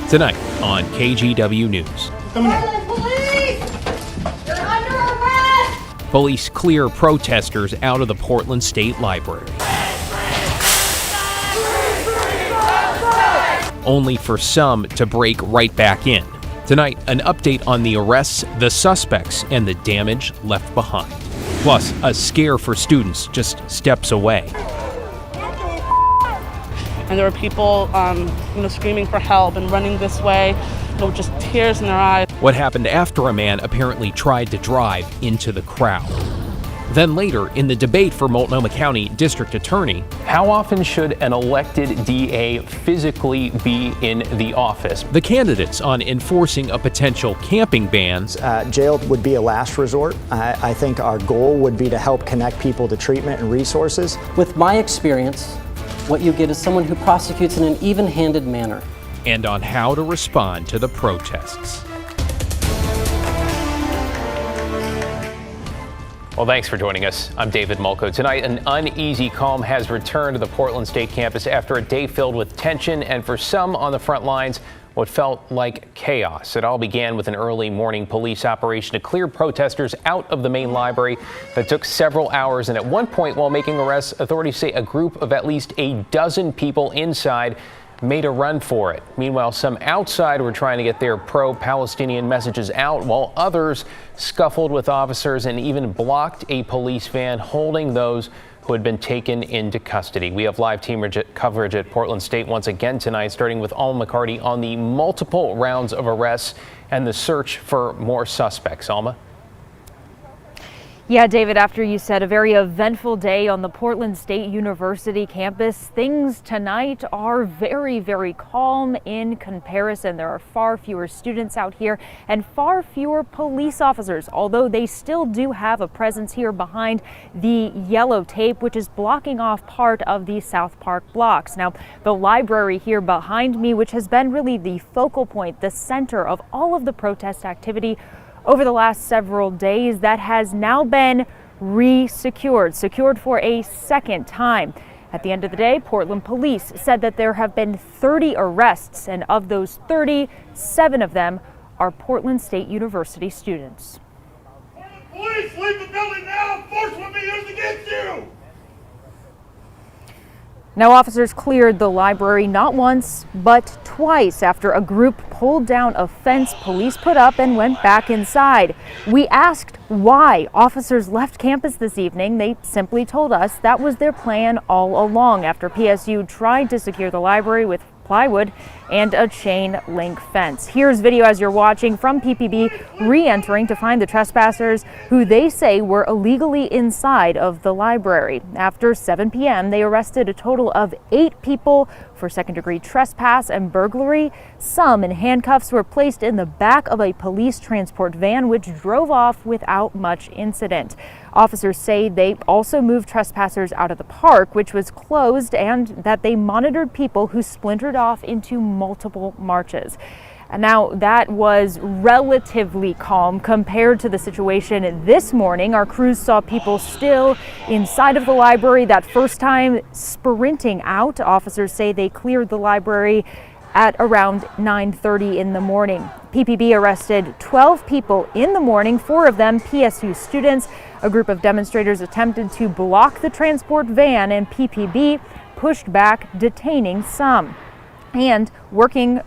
Tonight on KGW News. Police! You're under arrest! Police clear protesters out of the Portland State Library. Only for some to break right back in. Tonight, an update on the arrests, the suspects, and the damage left behind. Plus, a scare for students just steps away. And there were people, screaming for help and running this way, with just tears in their eyes. What happened after a man apparently tried to drive into the crowd. Then later, in the debate for Multnomah County District Attorney, how often should an elected DA physically be in the office? The candidates on enforcing a potential camping ban. Jail would be a last resort. I think our goal would be to help connect people to treatment and resources. With my experience, what you get is someone who prosecutes in an even-handed manner. And on how to respond to the protests. Well, thanks for joining us. I'm David Mulco. Tonight, an uneasy calm has returned to the Portland State campus after a day filled with tension and for some on the front lines, what felt like chaos. It all began with an early morning police operation to clear protesters out of the main library that took several hours. And at one point, while making arrests, authorities say a group of at least a dozen people inside made a run for it. Meanwhile, some outside were trying to get their pro-Palestinian messages out, while others scuffled with officers and even blocked a police van holding those who had been taken into custody. We have live team coverage at Portland State once again tonight, starting with Alma McCarty on the multiple rounds of arrests and the search for more suspects. Alma? Yeah, David, after you said a very eventful day on the Portland State University campus, things tonight are very, very calm in comparison. There are far fewer students out here and far fewer police officers, although they still do have a presence here behind the yellow tape, which is blocking off part of the South Park blocks. Now, the library here behind me, which has been really the focal point, the center of all of the protest activity over the last several days, that has now been secured for a second time. At the end of the day, Portland police said that there have been 30 arrests, and of those 30, 7 of them are Portland State University students. Police, leave the building now! Force will be used against you! Now, officers cleared the library not once, but twice after a group pulled down a fence police put up and went back inside. We asked why officers left campus this evening. They simply told us that was their plan all along after PSU tried to secure the library with plywood and a chain link fence. Here's video as you're watching from PPB re-entering to find the trespassers who they say were illegally inside of the library. After 7 p.m., they arrested a total of 8 people for second-degree trespass and burglary. Some in handcuffs were placed in the back of a police transport van, which drove off without much incident. Officers say they also moved trespassers out of the park, which was closed, and that they monitored people who splintered off into multiple marches. And now that was relatively calm compared to the situation this morning. Our crews saw people still inside of the library that first time sprinting out. Officers say they cleared the library at around 9:30 in the morning. PPB arrested 12 people in the morning, 4 of them PSU students. A group of demonstrators attempted to block the transport van, and PPB pushed back, detaining some. And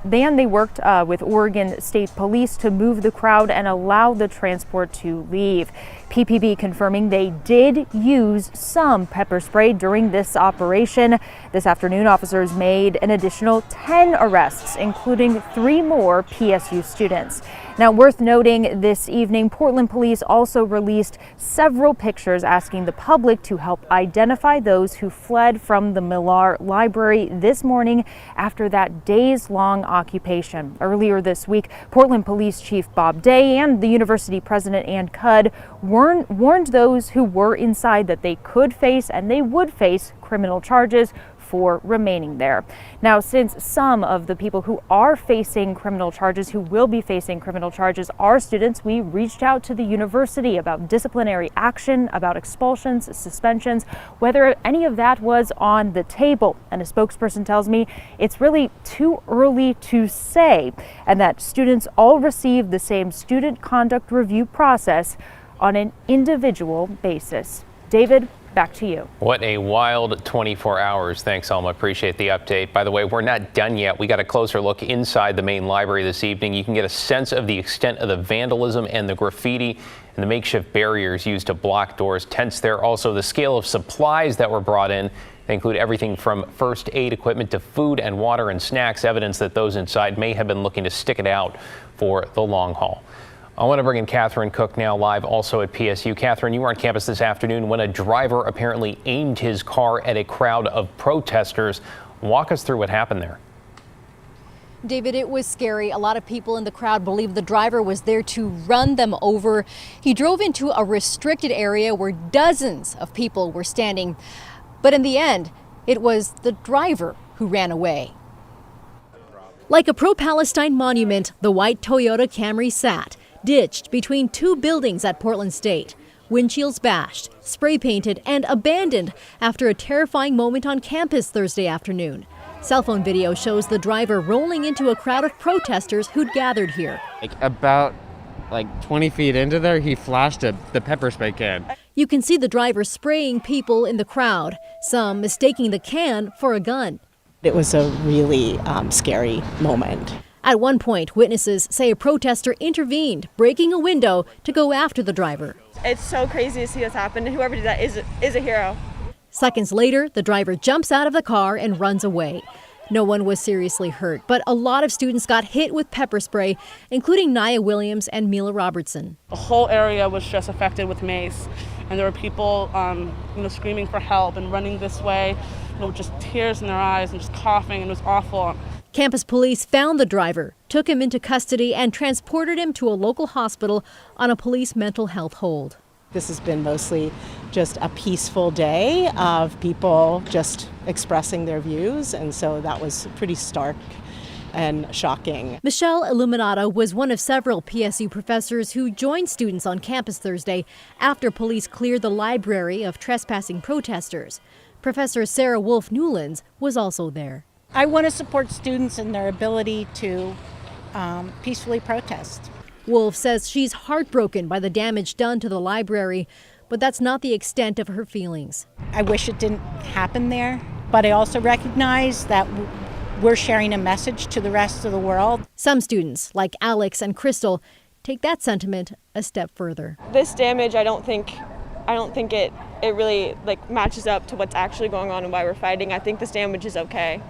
they worked with Oregon State Police to move the crowd and allow the transport to leave. PPB confirming they did use some pepper spray during this operation. This afternoon, officers made an additional 10 arrests, including 3 more PSU students. Now, worth noting this evening, Portland police also released several pictures asking the public to help identify those who fled from the Millar Library this morning after that days-long occupation. Earlier this week, Portland Police Chief Bob Day and the university president Ann Cudd warned those who were inside that they could face and they would face criminal charges before remaining there. Now, since some of the people who are facing criminal charges, who will be facing criminal charges, are students, we reached out to the university about disciplinary action, about expulsions, suspensions, whether any of that was on the table. And a spokesperson tells me it's really too early to say, and that students all receive the same student conduct review process on an individual basis. David, back to you. What a wild 24 hours. Thanks, Alma. Appreciate the update. By the way, we're not done yet. We got a closer look inside the main library this evening. You can get a sense of the extent of the vandalism and the graffiti and the makeshift barriers used to block doors. Tents there. Also, the scale of supplies that were brought in. They include everything from first aid equipment to food and water and snacks, evidence that those inside may have been looking to stick it out for the long haul. I want to bring in Catherine Cook now live also at PSU. Catherine, you were on campus this afternoon when a driver apparently aimed his car at a crowd of protesters. Walk us through what happened there. David, it was scary. A lot of people in the crowd believe the driver was there to run them over. He drove into a restricted area where dozens of people were standing. But in the end, it was the driver who ran away. Like a pro-Palestine monument, the white Toyota Camry sat, ditched between two buildings at Portland State. Windshields bashed, spray painted, and abandoned after a terrifying moment on campus Thursday afternoon. Cell phone video shows the driver rolling into a crowd of protesters who'd gathered here. About 20 feet into there, he flashed the pepper spray can. You can see the driver spraying people in the crowd, some mistaking the can for a gun. It was a really scary moment. At one point, witnesses say a protester intervened, breaking a window to go after the driver. It's so crazy to see this happen. Whoever did that is a hero. Seconds later, the driver jumps out of the car and runs away. No one was seriously hurt, but a lot of students got hit with pepper spray, including Nia Williams and Mila Robertson. The whole area was just affected with mace, and there were people, screaming for help and running this way, with just tears in their eyes and just coughing, and it was awful. Campus police found the driver, took him into custody, and transported him to a local hospital on a police mental health hold. This has been mostly just a peaceful day of people just expressing their views, and so that was pretty stark and shocking. Michelle Illuminata was one of several PSU professors who joined students on campus Thursday after police cleared the library of trespassing protesters. Professor Sarah Wolf Newlands was also there. I want to support students in their ability to peacefully protest. Wolf says she's heartbroken by the damage done to the library, but that's not the extent of her feelings. I wish it didn't happen there, but I also recognize that we're sharing a message to the rest of the world. Some students, like Alex and Crystal, take that sentiment a step further. This damage, I don't think it really matches up to what's actually going on and why we're fighting. I think this damage is okay.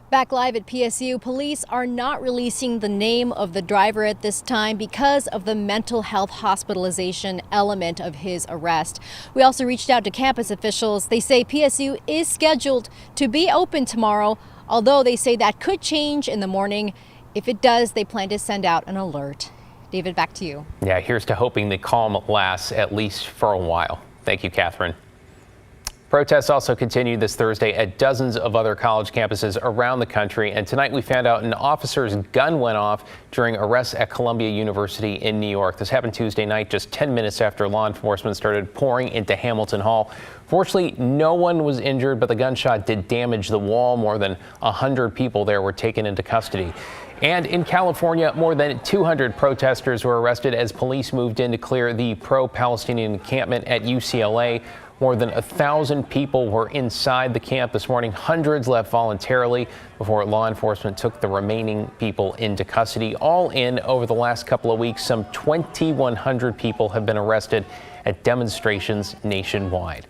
Back live at PSU, police are not releasing the name of the driver at this time because of the mental health hospitalization element of his arrest. We also reached out to campus officials. They say PSU is scheduled to be open tomorrow, although they say that could change in the morning. If it does, they plan to send out an alert. David, back to you. Yeah, here's to hoping the calm lasts at least for a while. Thank you, Catherine. Protests also continued this Thursday at dozens of other college campuses around the country. And tonight we found out an officer's gun went off during arrests at Columbia University in New York. This happened Tuesday night, just 10 minutes after law enforcement started pouring into Hamilton Hall. Fortunately, no one was injured, but the gunshot did damage the wall. More than 100 people there were taken into custody. And in California, more than 200 protesters were arrested as police moved in to clear the pro-Palestinian encampment at UCLA. More than 1,000 people were inside the camp this morning. Hundreds left voluntarily before law enforcement took the remaining people into custody. All in, over the last couple of weeks, some 2,100 people have been arrested at demonstrations nationwide.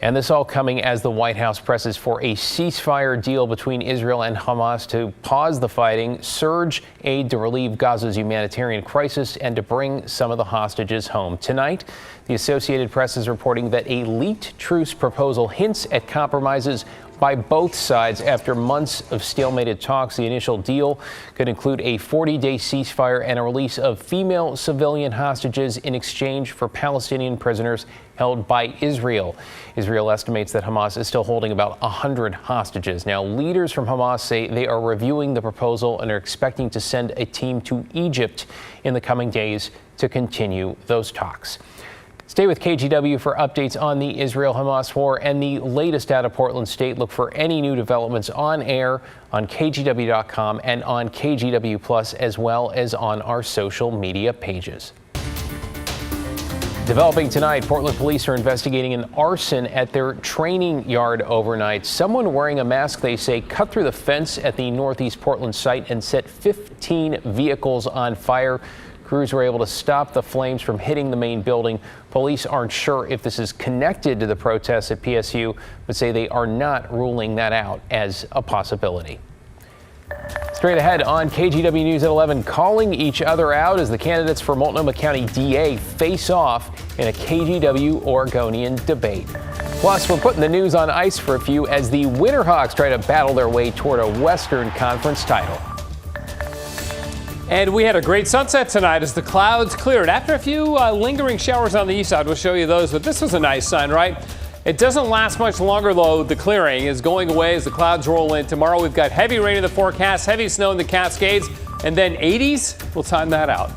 And this all coming as the White House presses for a ceasefire deal between Israel and Hamas to pause the fighting, surge aid to relieve Gaza's humanitarian crisis, and to bring some of the hostages home. Tonight, The Associated Press is reporting that a leaked truce proposal hints at compromises by both sides after months of stalemated talks. The initial deal could include a 40-day ceasefire and a release of female civilian hostages in exchange for Palestinian prisoners held by Israel. Israel estimates that Hamas is still holding about 100 hostages. Now, leaders from Hamas say they are reviewing the proposal and are expecting to send a team to Egypt in the coming days to continue those talks. Stay with KGW for updates on the Israel-Hamas war and the latest out of Portland State. Look for any new developments on air on KGW.com and on KGW Plus, as well as on our social media pages. Developing tonight, Portland police are investigating an arson at their training yard overnight. Someone wearing a mask, they say, cut through the fence at the Northeast Portland site and set 15 vehicles on fire. Crews were able to stop the flames from hitting the main building. Police aren't sure if this is connected to the protests at PSU, but say they are not ruling that out as a possibility. Straight ahead on KGW News at 11, calling each other out as the candidates for Multnomah County DA face off in a KGW Oregonian debate. Plus, we're putting the news on ice for a few as the Winterhawks try to battle their way toward a Western Conference title. And we had a great sunset tonight as the clouds cleared. After a few lingering showers on the east side, we'll show you those, but this was a nice sign, right? It doesn't last much longer, though. The clearing is going away as the clouds roll in. Tomorrow we've got heavy rain in the forecast, heavy snow in the Cascades, and then 80s. We'll time that out.